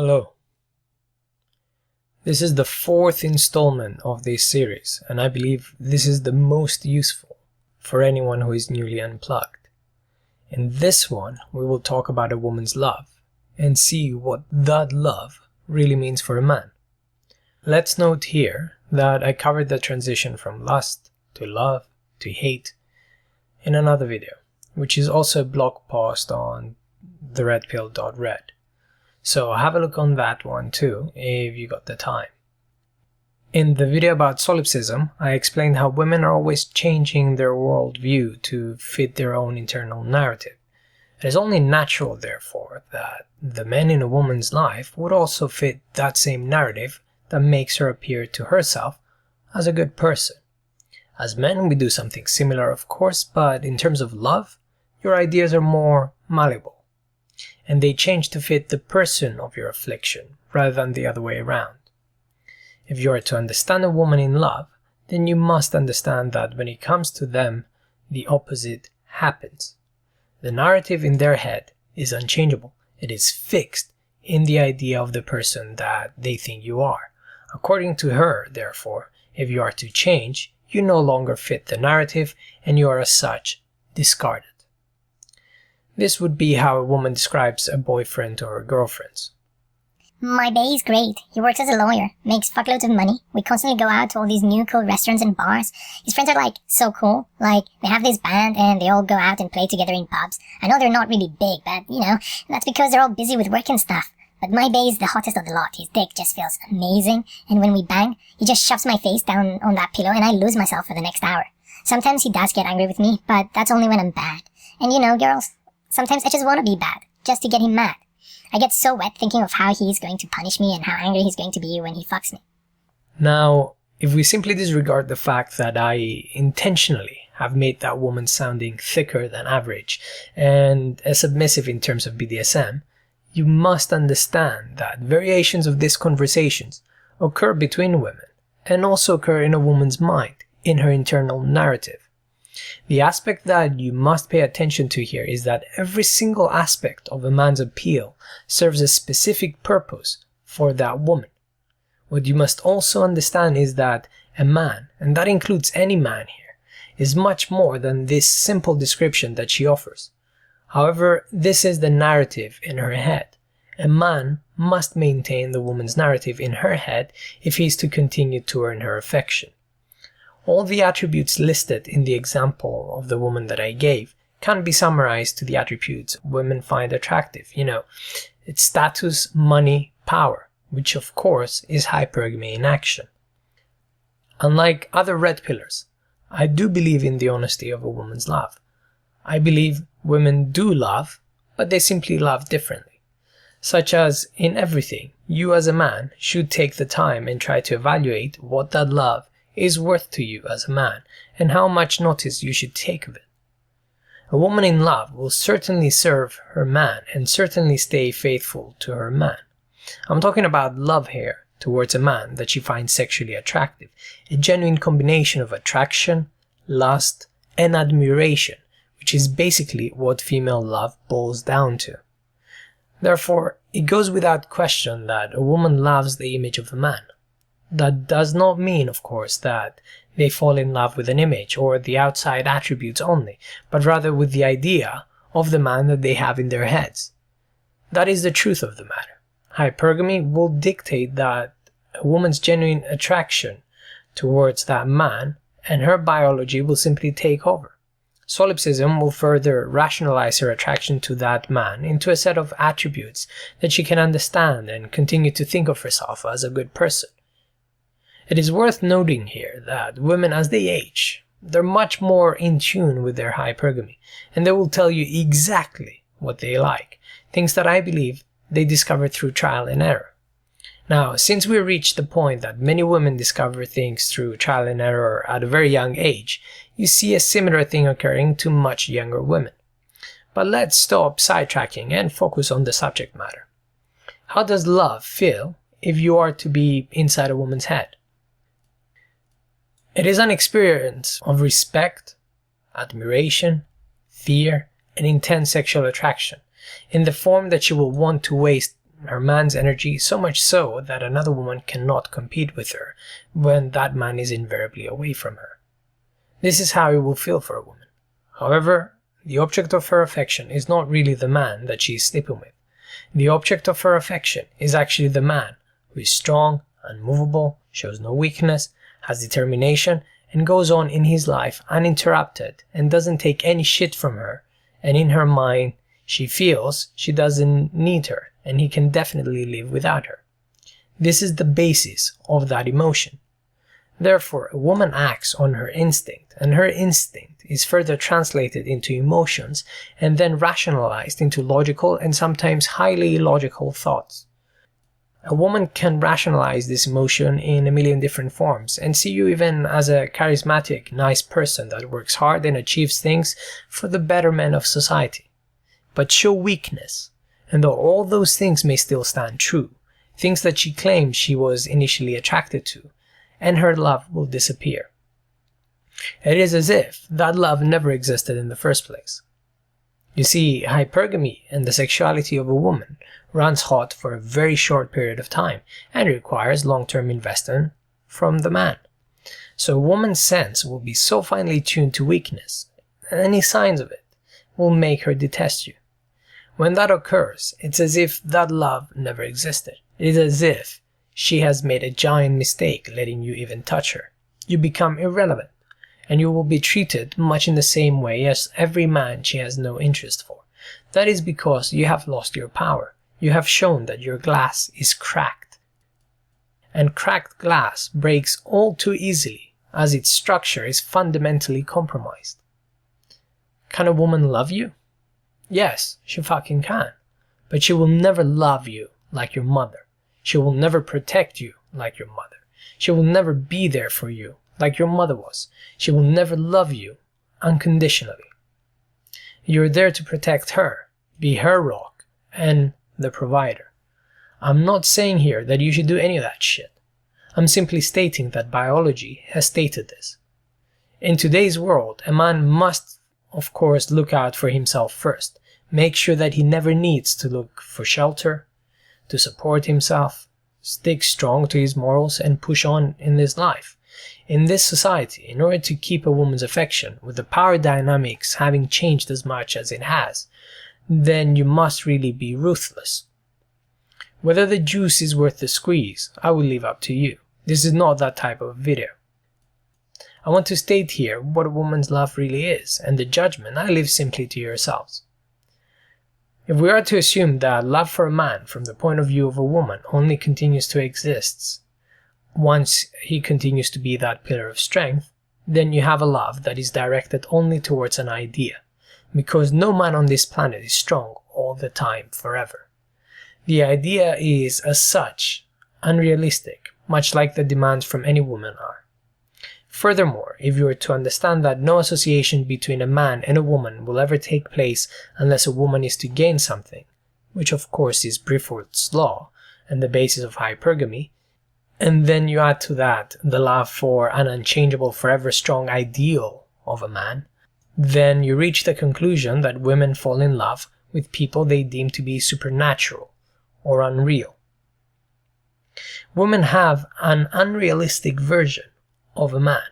Hello. This is the fourth installment of this series, and I believe this is the most useful for anyone who is newly unplugged. In this one, we will talk about a woman's love and see what that love really means for a man. Let's note here that I covered the transition from lust to love to hate in another video, which is also a blog post on theredpill.red. So have a look on that one too, if you got the time. In the video about solipsism, I explained how women are always changing their worldview to fit their own internal narrative. It is only natural, therefore, that the men in a woman's life would also fit that same narrative that makes her appear to herself as a good person. As men, we do something similar, of course, but in terms of love, your ideas are more malleable, and they change to fit the person of your affliction rather than the other way around. If you are to understand a woman in love, then you must understand that when it comes to them, the opposite happens. The narrative in their head is unchangeable. It is fixed in the idea of the person that they think you are. According to her, therefore, if you are to change, you no longer fit the narrative and you are as such discarded. This would be how a woman describes a boyfriend or girlfriend. My bae is great. He works as a lawyer, makes fuckloads of money. We constantly go out to all these new cool restaurants and bars. His friends are like so cool. Like they have this band and they all go out and play together in pubs. I know they're not really big, but that's because they're all busy with work and stuff. But my bae is the hottest of the lot. His dick just feels amazing, and when we bang, he just shoves my face down on that pillow and I lose myself for the next hour. Sometimes he does get angry with me, but that's only when I'm bad. And girls, sometimes I just want to be bad, just to get him mad. I get so wet thinking of how he's going to punish me and how angry he's going to be when he fucks me. Now, if we simply disregard the fact that I intentionally have made that woman sounding thicker than average and submissive in terms of BDSM, you must understand that variations of these conversations occur between women and also occur in a woman's mind, in her internal narrative. The aspect that you must pay attention to here is that every single aspect of a man's appeal serves a specific purpose for that woman. What you must also understand is that a man, and that includes any man here, is much more than this simple description that she offers. However, this is the narrative in her head. A man must maintain the woman's narrative in her head if he is to continue to earn her affection. All the attributes listed in the example of the woman that I gave can be summarized to the attributes women find attractive. It's status, money, power, which of course is hypergamy in action. Unlike other red pillars, I do believe in the honesty of a woman's love. I believe women do love, but they simply love differently. Such as, in everything, you as a man should take the time and try to evaluate what that love is worth to you as a man and how much notice you should take of it. A woman in love will certainly serve her man and certainly stay faithful to her man. I'm talking about love here towards a man that she finds sexually attractive, a genuine combination of attraction, lust, and admiration, which is basically what female love boils down to. Therefore, it goes without question that a woman loves the image of a man. That does not mean, of course, that they fall in love with an image or the outside attributes only, but rather with the idea of the man that they have in their heads. That is the truth of the matter. Hypergamy will dictate that a woman's genuine attraction towards that man and her biology will simply take over. Solipsism will further rationalize her attraction to that man into a set of attributes that she can understand and continue to think of herself as a good person. It is worth noting here that women, as they age, they're much more in tune with their hypergamy, and they will tell you exactly what they like, things that I believe they discovered through trial and error. Now, since we reached the point that many women discover things through trial and error at a very young age, you see a similar thing occurring to much younger women. But let's stop sidetracking and focus on the subject matter. How does love feel if you are to be inside a woman's head? It is an experience of respect, admiration, fear, and intense sexual attraction, in the form that you will want to waste her man's energy, so much so that another woman cannot compete with her when that man is invariably away from her. This is how it will feel for a woman. However, the object of her affection is not really the man that she is sleeping with. The object of her affection is actually the man who is strong, unmovable, shows no weakness, has determination, and goes on in his life uninterrupted and doesn't take any shit from her, and in her mind she feels she doesn't need her and he can definitely live without her. This is the basis of that emotion. Therefore, a woman acts on her instinct, and her instinct is further translated into emotions and then rationalized into logical and sometimes highly illogical thoughts. A woman can rationalize this emotion in a million different forms and see you even as a charismatic, nice person that works hard and achieves things for the betterment of society. But show weakness, and though all those things may still stand true, things that she claimed she was initially attracted to, and her love will disappear. It is as if that love never existed in the first place. You see, hypergamy and the sexuality of a woman runs hot for a very short period of time and requires long-term investment from the man. So a woman's sense will be so finely tuned to weakness, and any signs of it will make her detest you. When that occurs, it's as if that love never existed. It is as if she has made a giant mistake letting you even touch her. You become irrelevant, and you will be treated much in the same way as every man she has no interest for. That is because you have lost your power. You have shown that your glass is cracked. And cracked glass breaks all too easily, as its structure is fundamentally compromised. Can a woman love you? Yes, she fucking can. But she will never love you like your mother. She will never protect you like your mother. She will never be there for you like your mother was. She will never love you unconditionally. You're there to protect her, be her rock, and the provider. I'm not saying here that you should do any of that shit. I'm simply stating that biology has stated this. In today's world, a man must, of course, look out for himself first. Make sure that he never needs to look for shelter, to support himself, stick strong to his morals, and push on in this life. In this society, in order to keep a woman's affection, with the power dynamics having changed as much as it has, then you must really be ruthless. Whether the juice is worth the squeeze, I will leave up to you. This is not that type of video. I want to state here what a woman's love really is, and the judgment I leave simply to yourselves. If we are to assume that love for a man from the point of view of a woman only continues to exist once he continues to be that pillar of strength, then you have a love that is directed only towards an idea, because no man on this planet is strong all the time forever. The idea is, as such, unrealistic, much like the demands from any woman are. Furthermore, if you are to understand that no association between a man and a woman will ever take place unless a woman is to gain something, which of course is Brifort's law and the basis of hypergamy, and then you add to that the love for an unchangeable, forever strong ideal of a man, then you reach the conclusion that women fall in love with people they deem to be supernatural or unreal. Women have an unrealistic version of a man,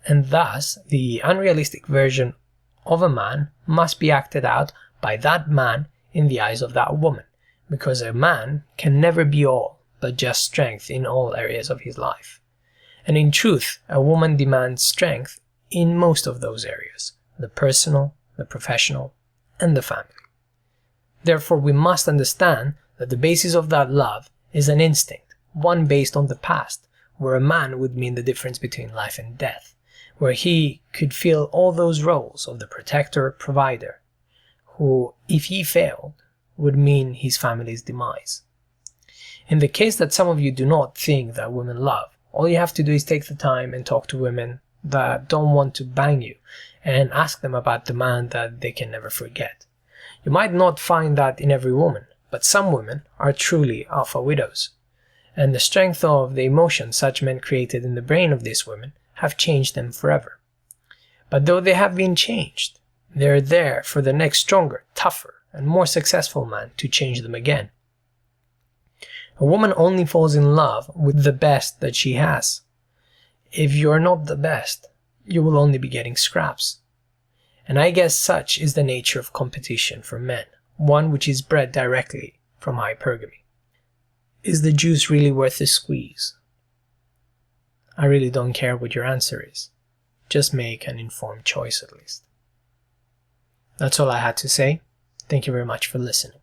and thus the unrealistic version of a man must be acted out by that man in the eyes of that woman, because a man can never be all but just strength in all areas of his life. And in truth, a woman demands strength in most of those areas, the personal, the professional, and the family. Therefore, we must understand that the basis of that love is an instinct, one based on the past, where a man would mean the difference between life and death, where he could fill all those roles of the protector, provider, who, if he failed, would mean his family's demise. In the case that some of you do not think that women love, all you have to do is take the time and talk to women that don't want to bang you and ask them about the man that they can never forget. You might not find that in every woman, but some women are truly alpha widows. And the strength of the emotions such men created in the brain of these women have changed them forever. But though they have been changed, they're there for the next stronger, tougher, and more successful man to change them again. A woman only falls in love with the best that she has. If you're not the best, you will only be getting scraps. And I guess such is the nature of competition for men, one which is bred directly from hypergamy. Is the juice really worth the squeeze? I really don't care what your answer is. Just make an informed choice at least. That's all I had to say. Thank you very much for listening.